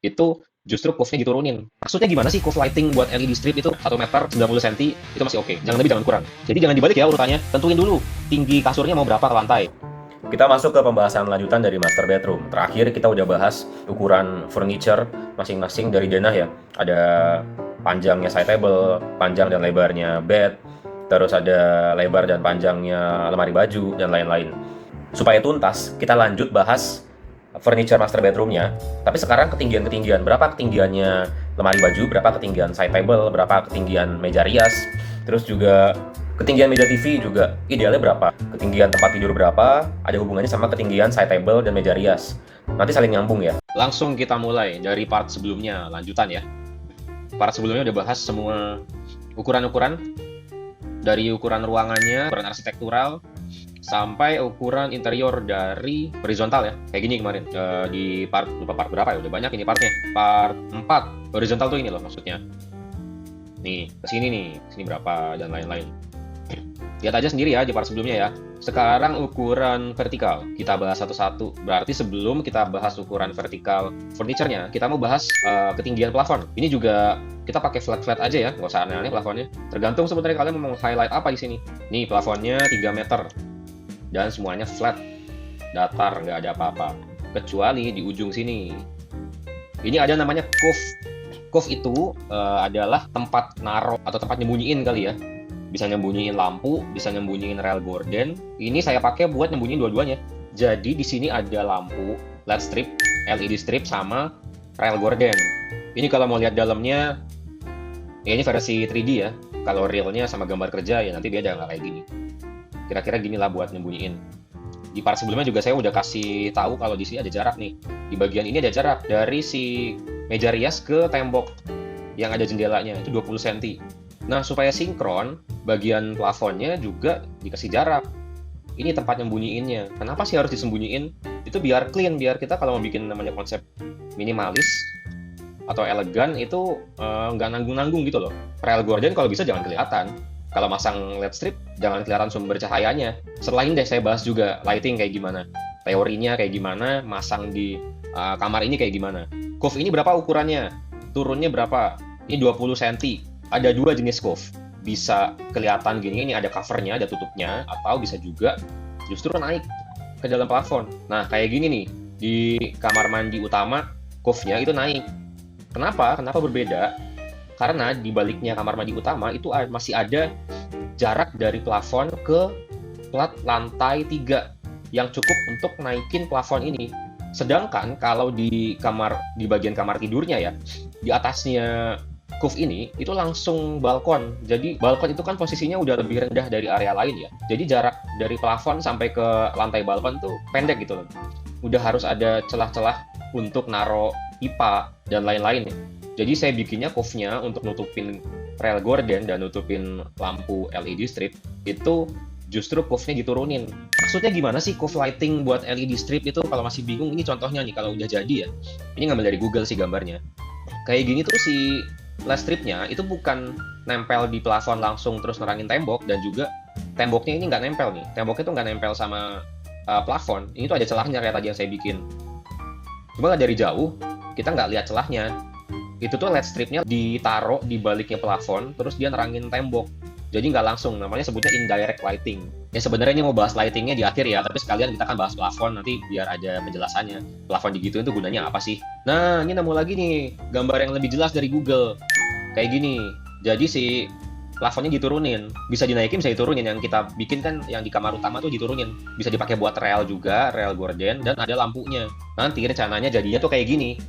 itu justru curve-nya diturunin. Maksudnya gimana sih curve lighting buat LED strip itu 1 meter 90 cm itu masih oke. Jangan lebih, jangan kurang. Jadi jangan dibalik ya urutannya. Tentuin dulu tinggi kasurnya mau berapa ke lantai. Kita masuk ke pembahasan lanjutan dari master bedroom. Terakhir kita udah bahas ukuran furniture masing-masing dari denah ya. Ada panjangnya side table, panjang dan lebarnya bed, terus ada lebar dan panjangnya lemari baju, dan lain-lain. Supaya tuntas, kita lanjut bahas furniture master bedroomnya. Tapi sekarang ketinggian-ketinggian, berapa ketinggiannya lemari baju, berapa ketinggian side table, berapa ketinggian meja rias, terus juga ketinggian meja TV juga idealnya berapa, ketinggian tempat tidur berapa, ada hubungannya sama ketinggian side table dan meja rias. Nanti saling nyambung ya. Langsung kita mulai dari part sebelumnya, lanjutan ya. Part sebelumnya udah bahas semua ukuran-ukuran, dari ukuran ruangannya, ukuran arsitektural, sampai ukuran interior dari horizontal ya. Kayak gini kemarin, di part, lupa part berapa ya, udah banyak ini partnya. Part 4, horizontal tuh ini loh maksudnya. Nih, kesini nih, sini berapa, dan lain-lain. Lihat aja sendiri ya di part sebelumnya ya. Sekarang ukuran vertikal, kita bahas satu-satu. Berarti sebelum kita bahas ukuran vertikal furniture-nya, kita mau bahas ketinggian plafon. Ini juga kita pakai flat-flat aja ya, nggak usah aneh-aneh plafonnya. Tergantung sebenarnya kalian mau highlight apa di sini. Nih plafonnya 3 meter dan semuanya flat, datar, nggak ada apa-apa. Kecuali di ujung sini. Ini ada namanya cove. Cove itu adalah tempat naruh atau tempat nyembunyiin kali ya. Bisa nyembunyiin lampu, bisa nyembunyiin rail gorden. Ini saya pakai buat nyembunyiin dua-duanya. Jadi di sini ada lampu LED strip, LED strip sama rail gorden. Ini kalau mau lihat dalamnya, ya ini versi 3D ya. Kalau realnya sama gambar kerja ya nanti beda, nggak kayak gini. Kira-kira gini lah buat nyembunyiin. Di part sebelumnya juga saya udah kasih tahu kalau di sini ada jarak nih. Di bagian ini ada jarak dari si meja rias ke tembok yang ada jendelanya, itu 20 cm. Nah, supaya sinkron, bagian plafonnya juga dikasih jarak. Ini tempat nyembunyiinnya. Kenapa sih harus disembunyiin? Itu biar clean, biar kita kalau mau bikin namanya konsep minimalis atau elegan itu nggak nanggung-nanggung gitu loh. Rail gorden kalau bisa jangan kelihatan. Kalau masang LED strip, jangan kelihatan sumber cahayanya. Setelah ini deh saya bahas juga lighting kayak gimana. Teorinya kayak gimana, masang di kamar ini kayak gimana. Cove ini berapa ukurannya? Turunnya berapa? Ini 20 cm. Ada dua jenis cove. Bisa kelihatan gini, ini ada covernya, ada tutupnya, atau bisa juga justru naik ke dalam plafon. Nah, kayak gini nih, di kamar mandi utama, cove-nya itu naik. Kenapa? Kenapa berbeda? Karena di baliknya kamar mandi utama itu masih ada jarak dari plafon ke plat lantai 3 yang cukup untuk naikin plafon ini. Sedangkan kalau di bagian kamar tidurnya ya, di atasnya cove ini itu langsung balkon. Jadi balkon itu kan posisinya udah lebih rendah dari area lain ya. Jadi jarak dari plafon sampai ke lantai balkon tuh pendek gitu loh. Udah harus ada celah-celah untuk naro pipa dan lain-lain ya. Jadi saya bikinnya cove-nya untuk nutupin rail gorden dan nutupin lampu LED strip itu justru cove-nya diturunin. Maksudnya gimana sih cove lighting buat LED strip itu? Kalau masih bingung, ini contohnya nih kalau udah jadi ya. Ini ngambil dari Google sih gambarnya. Kayak gini tuh si LED stripnya itu bukan nempel di plafon langsung terus nerangin tembok, dan juga temboknya ini nggak nempel nih. Temboknya tuh nggak nempel sama plafon. Ini tuh ada celahnya kayak tadi yang saya bikin. Cuma dari jauh kita nggak lihat celahnya. Itu tuh LED stripnya ditaruh di baliknya plafon, terus dia nerangin tembok. Jadi nggak langsung, namanya sebutnya indirect lighting. Ya sebenarnya ini mau bahas lightingnya di akhir ya, tapi sekalian kita kan bahas plafon nanti biar ada penjelasannya. Plafon digituin tuh gunanya apa sih? Nah, ini nemu lagi nih, gambar yang lebih jelas dari Google. Kayak gini, jadi si plafonnya diturunin. Bisa dinaikin, bisa diturunin. Yang kita bikin kan yang di kamar utama tuh diturunin. Bisa dipakai buat rail juga, rail gorden, dan ada lampunya. Nanti rencananya jadinya tuh kayak gini.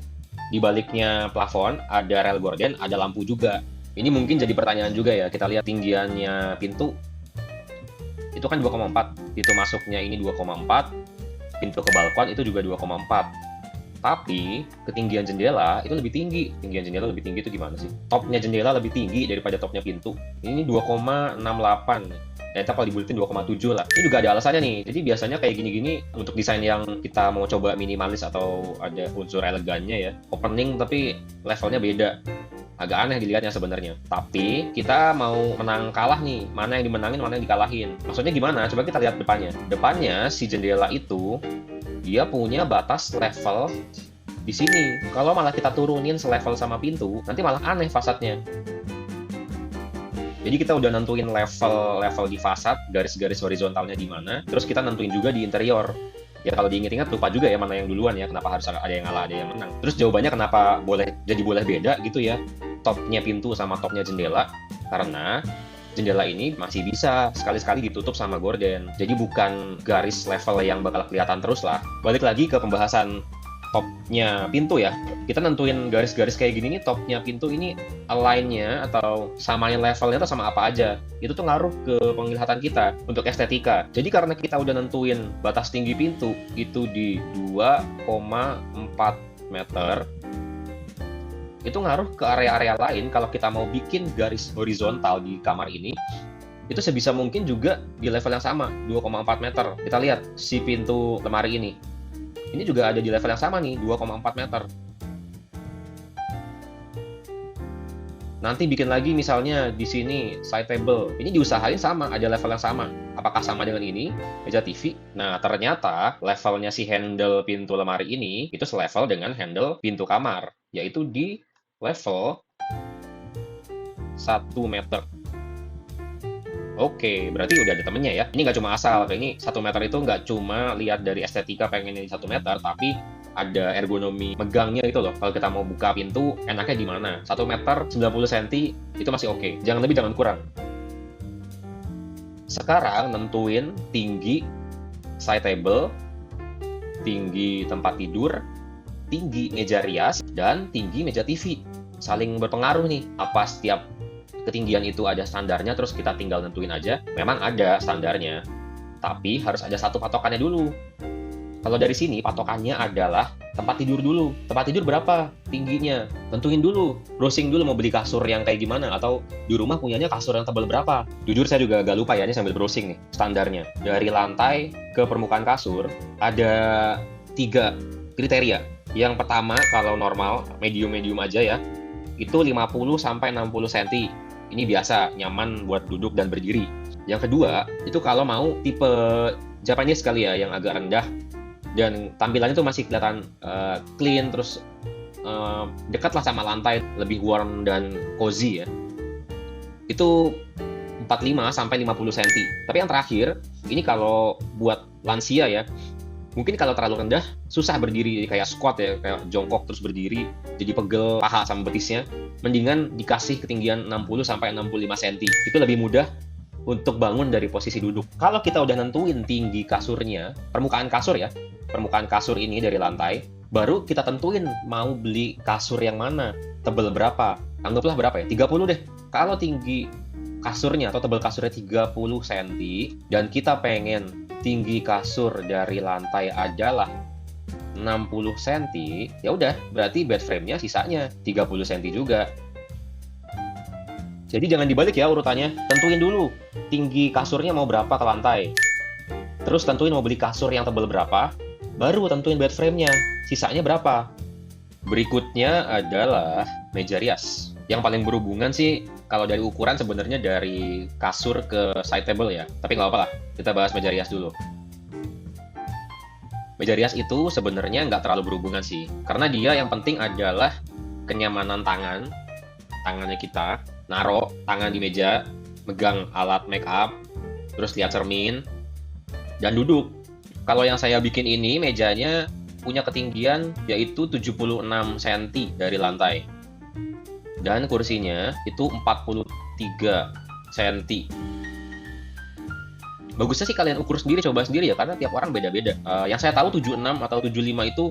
Di baliknya plafon ada rail gorden, ada lampu juga. Ini mungkin jadi pertanyaan juga ya. Kita lihat tinggiannya pintu itu kan 2,4. Pintu masuknya ini 2,4. Pintu ke balkon itu juga 2,4. Tapi ketinggian jendela itu lebih tinggi. Ketinggian jendela lebih tinggi itu gimana sih? Topnya jendela lebih tinggi daripada topnya pintu. Ini 2,68. Ternyata kalau dibulatin 2,7 lah. Ini juga ada alasannya nih. Jadi biasanya kayak gini-gini untuk desain yang kita mau coba minimalis atau ada unsur elegannya ya. Opening tapi levelnya beda. Agak aneh dilihatnya sebenarnya. Tapi kita mau menang kalah nih. Mana yang dimenangin, mana yang dikalahin. Maksudnya gimana? Coba kita lihat depannya. Depannya si jendela itu dia punya batas level di sini. Kalau malah kita turunin selevel sama pintu, nanti malah aneh fasadnya. Jadi kita udah nentuin level di fasad, garis-garis horizontalnya di mana, terus kita nentuin juga di interior. Ya kalau diingat-ingat lupa juga ya mana yang duluan ya, kenapa harus ada yang ngalah, ada yang menang. Terus jawabannya kenapa boleh beda gitu ya, topnya pintu sama topnya jendela, karena jendela ini masih bisa sekali-sekali ditutup sama gorden. Jadi bukan garis level yang bakal kelihatan terus lah. Balik lagi ke pembahasan topnya pintu ya. Kita nentuin garis-garis kayak gini nih, topnya pintu ini align-nya atau samain levelnya tuh sama apa aja. Itu tuh ngaruh ke penglihatan kita untuk estetika. Jadi karena kita udah nentuin batas tinggi pintu itu di 2,4 meter, itu ngaruh ke area-area lain. Kalau kita mau bikin garis horizontal di kamar ini, itu sebisa mungkin juga di level yang sama, 2,4 meter. Kita lihat si pintu lemari ini juga ada di level yang sama nih, 2,4 meter. Nanti bikin lagi misalnya di sini side table, ini diusahain sama, ada level yang sama. Apakah sama dengan ini, meja TV? Nah, ternyata levelnya si handle pintu lemari ini itu selevel dengan handle pintu kamar, yaitu di level 1 meter. Oke, berarti udah ada temennya ya. Ini nggak cuma asal, ini 1 meter itu nggak cuma lihat dari estetika pengen di 1 meter, tapi ada ergonomi megangnya itu loh. Kalau kita mau buka pintu, enaknya di mana? 1 meter 90 cm itu masih oke. Jangan lebih, jangan kurang. Sekarang nentuin tinggi side table, tinggi tempat tidur, tinggi meja rias, dan tinggi meja TV. Saling berpengaruh nih. Apa setiap ketinggian itu ada standarnya, terus kita tinggal nentuin aja? Memang ada standarnya, tapi harus ada satu patokannya dulu. Kalau dari sini patokannya adalah tempat tidur dulu. Tempat tidur berapa tingginya? Tentuin dulu. Browsing dulu mau beli kasur yang kayak gimana, atau di rumah punyanya kasur yang tebal berapa. Jujur saya juga agak lupa ya, ini sambil browsing nih standarnya. Dari lantai ke permukaan kasur ada 3 kriteria. Yang pertama, kalau normal medium aja ya, itu 50 sampai 60 cm. Ini biasa, nyaman buat duduk dan berdiri. Yang kedua, itu kalau mau tipe Japanese kali ya, yang agak rendah dan tampilannya tuh masih kelihatan clean, terus dekat lah sama lantai, lebih warm dan cozy ya. Itu 45 sampai 50 cm. Tapi yang terakhir, ini kalau buat lansia ya, mungkin kalau terlalu rendah, susah berdiri, kayak squat ya, kayak jongkok terus berdiri, jadi pegel paha sama betisnya. Mendingan dikasih ketinggian 60 sampai 65 cm. Itu lebih mudah untuk bangun dari posisi duduk. Kalau kita udah nentuin tinggi kasurnya, permukaan kasur ya, permukaan kasur ini dari lantai, baru kita tentuin mau beli kasur yang mana, tebel berapa. Anggaplah berapa ya, 30 deh. Kalau tinggi kasurnya atau tebal kasurnya 30 cm, dan kita pengen tinggi kasur dari lantai adalah 60 cm, ya udah, berarti bed frame-nya sisanya 30 cm juga. Jadi jangan dibalik ya urutannya. Tentuin dulu tinggi kasurnya mau berapa ke lantai. Terus tentuin mau beli kasur yang tebal berapa, baru tentuin bed frame-nya, sisanya berapa. Berikutnya adalah meja rias. Yang paling berhubungan sih kalau dari ukuran sebenarnya dari kasur ke side table ya. Tapi nggak apa-apa lah, kita bahas meja rias dulu. Meja rias itu sebenarnya nggak terlalu berhubungan sih, karena dia yang penting adalah kenyamanan tangannya kita, naruh tangan di meja, megang alat make up, terus lihat cermin, dan duduk. Kalau yang saya bikin ini, mejanya punya ketinggian yaitu 76 cm dari lantai. Dan kursinya itu 43 cm. Bagusnya sih kalian ukur sendiri, coba sendiri ya, karena tiap orang beda-beda. Yang saya tahu 76 atau 75 itu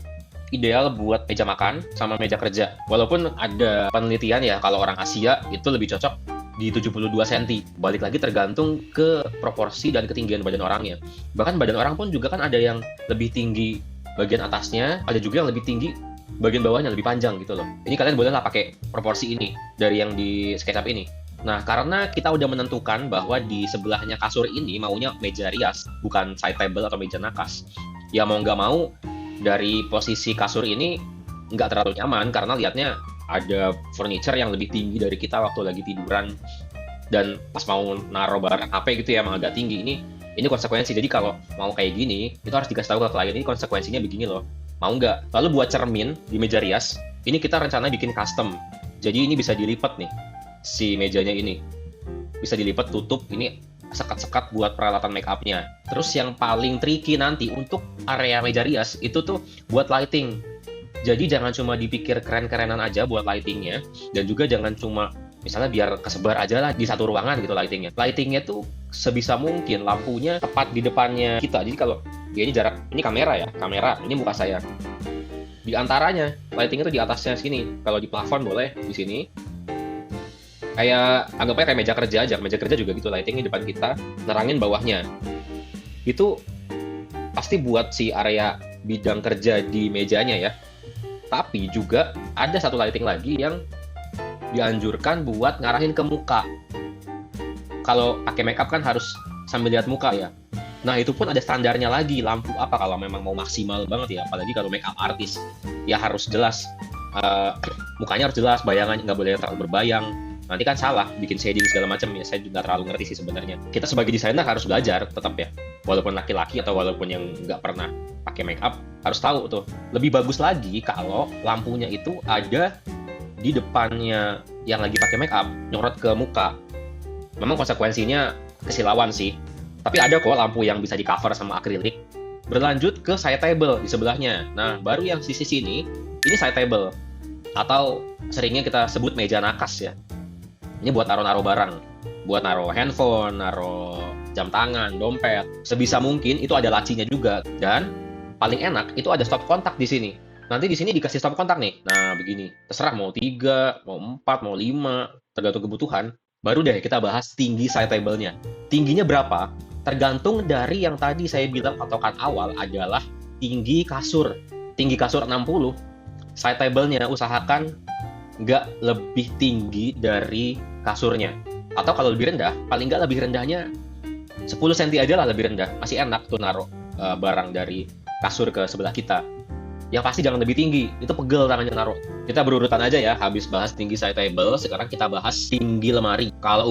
ideal buat meja makan sama meja kerja. Walaupun ada penelitian ya, kalau orang Asia itu lebih cocok di 72 cm. Balik lagi tergantung ke proporsi dan ketinggian badan orangnya. Bahkan badan orang pun juga kan ada yang lebih tinggi bagian atasnya, ada juga yang lebih tinggi bagian bawahnya, lebih panjang gitu loh. Ini kalian bolehlah pakai proporsi ini dari yang di SketchUp ini. Nah, karena kita udah menentukan bahwa di sebelahnya kasur ini maunya meja rias, bukan side table atau meja nakas. Ya mau nggak mau, dari posisi kasur ini nggak terlalu nyaman, karena lihatnya ada furniture yang lebih tinggi dari kita waktu lagi tiduran. Dan pas mau naruh barang HP gitu ya, emang agak tinggi. Ini konsekuensi. Jadi kalau mau kayak gini, itu harus dikasih tahu ke klien, ini konsekuensinya begini loh. Mau nggak? Lalu buat cermin di meja rias, ini kita rencana bikin custom. Jadi ini bisa dilipat nih, si mejanya ini. Bisa dilipat, tutup, ini sekat-sekat buat peralatan make up-nya. Terus yang paling tricky nanti untuk area meja rias, itu tuh buat lighting. Jadi jangan cuma dipikir keren-kerenan aja buat lightingnya, dan juga jangan cuma misalnya biar kesebar aja lah di satu ruangan gitu lightingnya. Lightingnya tuh sebisa mungkin lampunya tepat di depannya kita. Jadi kalau ya ini jarak, ini kamera ya, kamera, ini muka saya. Di antaranya, lightingnya tuh di atasnya sini. Kalau di plafon boleh di sini. Kayak anggapnya kayak meja kerja aja. Meja kerja juga gitu, lightingnya di depan kita, nerangin bawahnya. Itu pasti buat si area bidang kerja di mejanya ya. Tapi juga ada satu lighting lagi yang dianjurkan buat ngarahin ke muka. Kalau pakai makeup kan harus sambil lihat muka ya. Nah itu pun ada standarnya lagi, lampu apa kalau memang mau maksimal banget ya, apalagi kalau makeup artis ya harus jelas, mukanya harus jelas, bayangannya nggak boleh terlalu berbayang. Nanti kan salah, bikin shading segala macam ya. Saya juga terlalu ngerti sih sebenarnya. Kita sebagai desainer harus belajar tetap ya, walaupun laki-laki atau walaupun yang nggak pernah pakai makeup harus tahu tuh. Lebih bagus lagi kalau lampunya itu ada di depannya yang lagi pakai make up, nyorot ke muka. Memang konsekuensinya kesilauan sih. Tapi ada kok lampu yang bisa di cover sama akrilik. Berlanjut ke side table di sebelahnya. Nah, baru yang sisi sini, ini side table. Atau seringnya kita sebut meja nakas ya. Ini buat naruh-naruh barang. Buat naruh handphone, naruh jam tangan, dompet. Sebisa mungkin itu ada lacinya juga. Dan paling enak itu ada stop kontak di sini. Nanti di sini dikasih stop kontak nih. Nah, begini. Terserah mau 3, mau 4, mau 5, tergantung kebutuhan. Baru deh kita bahas tinggi side table-nya. Tingginya berapa? Tergantung dari yang tadi saya bilang patokan awal adalah tinggi kasur. Tinggi kasur 60, side table-nya usahakan nggak lebih tinggi dari kasurnya. Atau kalau lebih rendah, paling nggak lebih rendahnya 10 cm aja lah lebih rendah. Masih enak tuh naruh barang dari kasur ke sebelah kita. Yang pasti jangan lebih tinggi, itu pegel tangannya naruh. Kita berurutan aja ya, habis bahas tinggi side table, sekarang kita bahas tinggi lemari. Kalau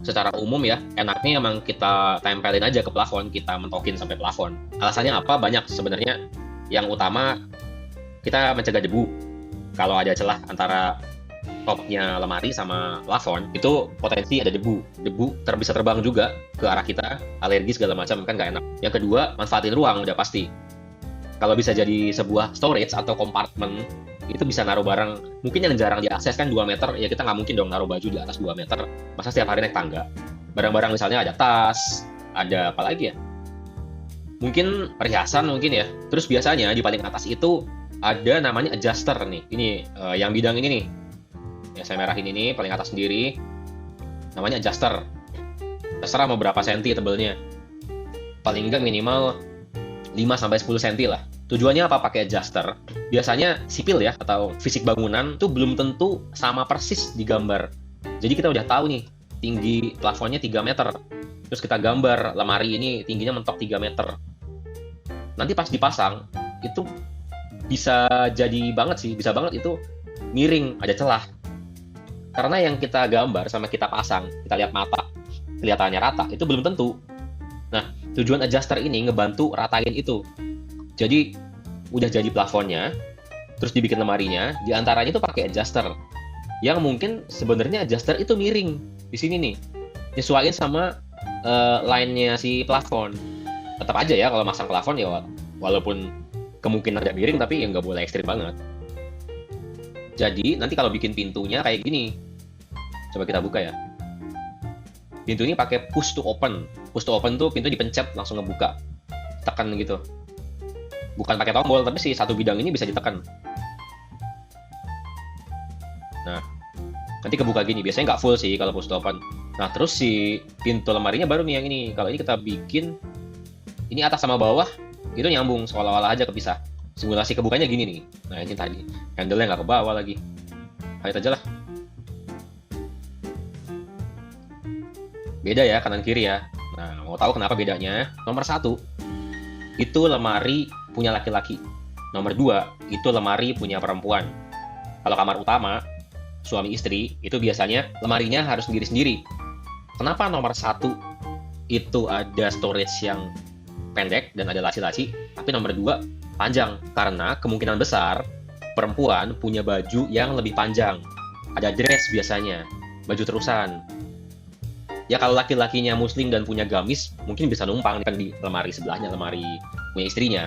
secara umum ya, enaknya emang kita tempelin aja ke plafon, kita mentokin sampai plafon. Alasannya apa? Banyak sebenarnya. Yang utama, kita mencegah debu. Kalau ada celah antara topnya lemari sama plafon, itu potensi ada debu. Debu bisa terbang juga ke arah kita, alergi segala macam, kan nggak enak. Yang kedua, manfaatin ruang, udah pasti. Kalau bisa jadi sebuah storage atau kompartemen, itu bisa naruh barang mungkin yang jarang diakses kan 2 meter, ya kita nggak mungkin dong naruh baju di atas 2 meter, masa setiap hari naik tangga. Barang-barang misalnya ada tas, ada apa lagi ya, mungkin perhiasan mungkin ya. Terus biasanya di paling atas itu ada namanya adjuster nih, ini yang bidang ini nih, yang saya merahin ini paling atas sendiri, namanya adjuster. Terserah mau berapa senti tebelnya, paling enggak minimal 5-10 cm lah. Tujuannya apa pakai adjuster? Biasanya sipil ya, atau fisik bangunan tuh belum tentu sama persis di gambar. Jadi kita udah tahu nih, tinggi plafonnya 3 meter. Terus kita gambar, lemari ini tingginya mentok 3 meter. Nanti pas dipasang, itu bisa jadi banget sih, bisa banget itu miring, ada celah. Karena yang kita gambar sama kita pasang, kita lihat mata, kelihatannya rata, itu belum tentu. Nah, tujuan adjuster ini ngebantu ratain itu. Jadi udah jadi plafonnya, terus dibikin lemarinya, di antaranya itu pakai adjuster. Yang mungkin sebenarnya adjuster itu miring di sini nih, nyesuaiin sama line-nya si plafon. Tetap aja ya kalau masang plafon ya, walaupun kemungkinan ada miring, tapi ya nggak boleh ekstrim banget. Jadi nanti kalau bikin pintunya kayak gini, coba kita buka ya. Pintu ini pakai push to open. Push to open tuh pintu dipencet langsung ngebuka. Tekan gitu. Bukan pakai tombol, tapi si satu bidang ini bisa ditekan. Nah, nanti kebuka gini. Biasanya nggak full sih kalau push to open. Nah, terus si pintu lemarinya baru nih yang ini. Kalau ini kita bikin, ini atas sama bawah, itu nyambung seolah-olah aja kepisah. Simulasi kebukanya gini nih. Nah, ini tadi. Handle-nya nggak ke bawah lagi. Hide aja lah. Beda ya, kanan kiri ya. Nah, mau tahu kenapa bedanya? Nomor 1, itu lemari punya laki-laki. Nomor 2, itu lemari punya perempuan. Kalau kamar utama, suami istri, itu biasanya lemarinya harus sendiri-sendiri. Kenapa nomor 1 itu ada storage yang pendek dan ada laci-laci, tapi nomor 2 panjang karena kemungkinan besar perempuan punya baju yang lebih panjang. Ada dress biasanya, baju terusan. Ya kalau laki-lakinya muslim dan punya gamis, mungkin bisa numpang kan di lemari sebelahnya, lemari punya istrinya.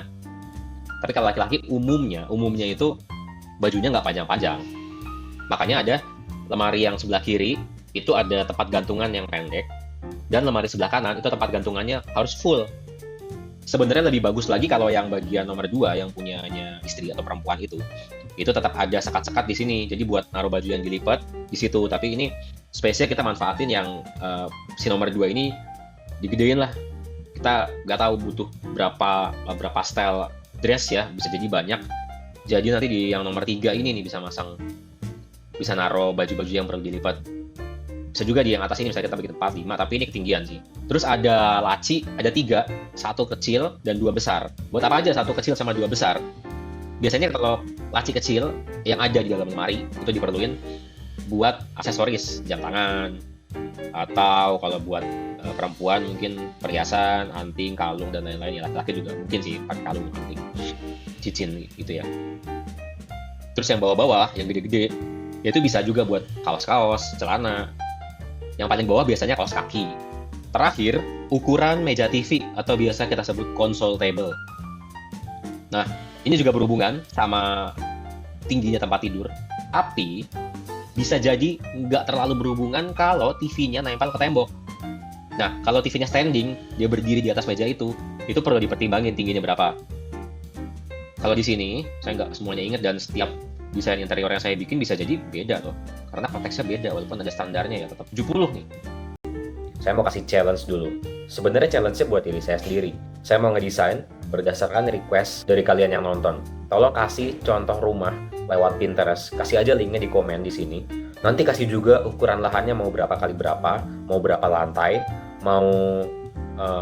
Tapi kalau laki-laki umumnya itu bajunya nggak panjang-panjang. Makanya ada lemari yang sebelah kiri itu ada tempat gantungan yang pendek, dan lemari sebelah kanan itu tempat gantungannya harus full. Sebenarnya lebih bagus lagi kalau yang bagian nomor 2 yang punyanya istri atau perempuan itu tetap ada sekat-sekat di sini. Jadi buat naruh baju yang dilipat di situ. Tapi ini space-nya kita manfaatin yang si nomor 2 ini digedein lah. Kita nggak tahu butuh berapa style dress ya, bisa jadi banyak. Jadi nanti di yang nomor 3 ini nih bisa naruh baju-baju yang perlu dilipat. Bisa juga di yang atas ini misalnya kita bagi tempat 5, tapi ini ketinggian sih. Terus ada laci, ada 3, 1 kecil dan 2 besar. Buat apa aja 1 kecil sama 2 besar? Biasanya kalau laci kecil yang ada di dalam lemari itu diperluin buat aksesoris, jam tangan, atau kalau buat perempuan mungkin perhiasan, anting, kalung dan lain-lain. Ya laki-laki juga mungkin sih pakai kalung, anting, cincin gitu ya. Terus yang bawah-bawah, yang gede-gede, itu bisa juga buat kaos-kaos, celana. Yang paling bawah biasanya kaos kaki. Terakhir, ukuran meja TV atau biasa kita sebut console table. Nah, ini juga berhubungan sama tingginya tempat tidur. Tapi, bisa jadi nggak terlalu berhubungan kalau TV-nya nempel ke tembok. Nah, kalau TV-nya standing, dia berdiri di atas meja itu perlu dipertimbangin tingginya berapa. Kalau di sini, saya nggak semuanya ingat dan setiap desain interior yang saya bikin bisa jadi beda loh. Karena konteksnya beda, walaupun ada standarnya ya tetap 70 nih. Saya mau kasih challenge dulu. Sebenarnya challenge-nya buat diri saya sendiri. Saya mau ngedesain berdasarkan request dari kalian yang nonton. Tolong kasih contoh rumah lewat Pinterest. Kasih aja linknya di komen di sini. Nanti kasih juga ukuran lahannya mau berapa kali berapa, mau berapa lantai, mau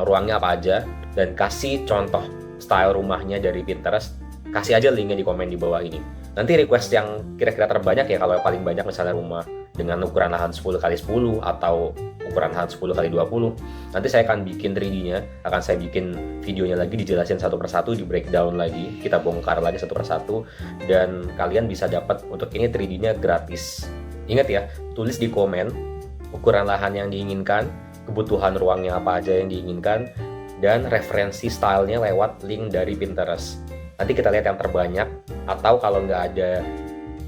ruangnya apa aja, dan kasih contoh style rumahnya dari Pinterest. Kasih aja linknya di komen di bawah ini. Nanti request yang kira-kira terbanyak ya, kalau yang paling banyak misalnya rumah dengan ukuran lahan 10x10 atau ukuran lahan 10x20, nanti saya akan bikin 3D-nya, akan saya bikin videonya lagi, dijelasin satu persatu, di breakdown lagi, kita bongkar lagi satu persatu, dan kalian bisa dapat untuk ini 3D-nya gratis. Ingat ya, tulis di komen ukuran lahan yang diinginkan, kebutuhan ruangnya apa aja yang diinginkan, dan referensi stylenya lewat link dari Pinterest. Nanti kita lihat yang terbanyak, atau kalau nggak ada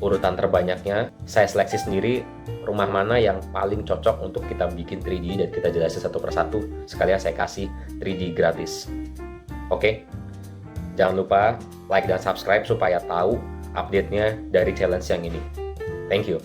urutan terbanyaknya, saya seleksi sendiri rumah mana yang paling cocok untuk kita bikin 3D dan kita jelasin satu persatu. Sekalian saya kasih 3D gratis. Oke? Jangan lupa like dan subscribe supaya tahu update-nya dari challenge yang ini. Thank you.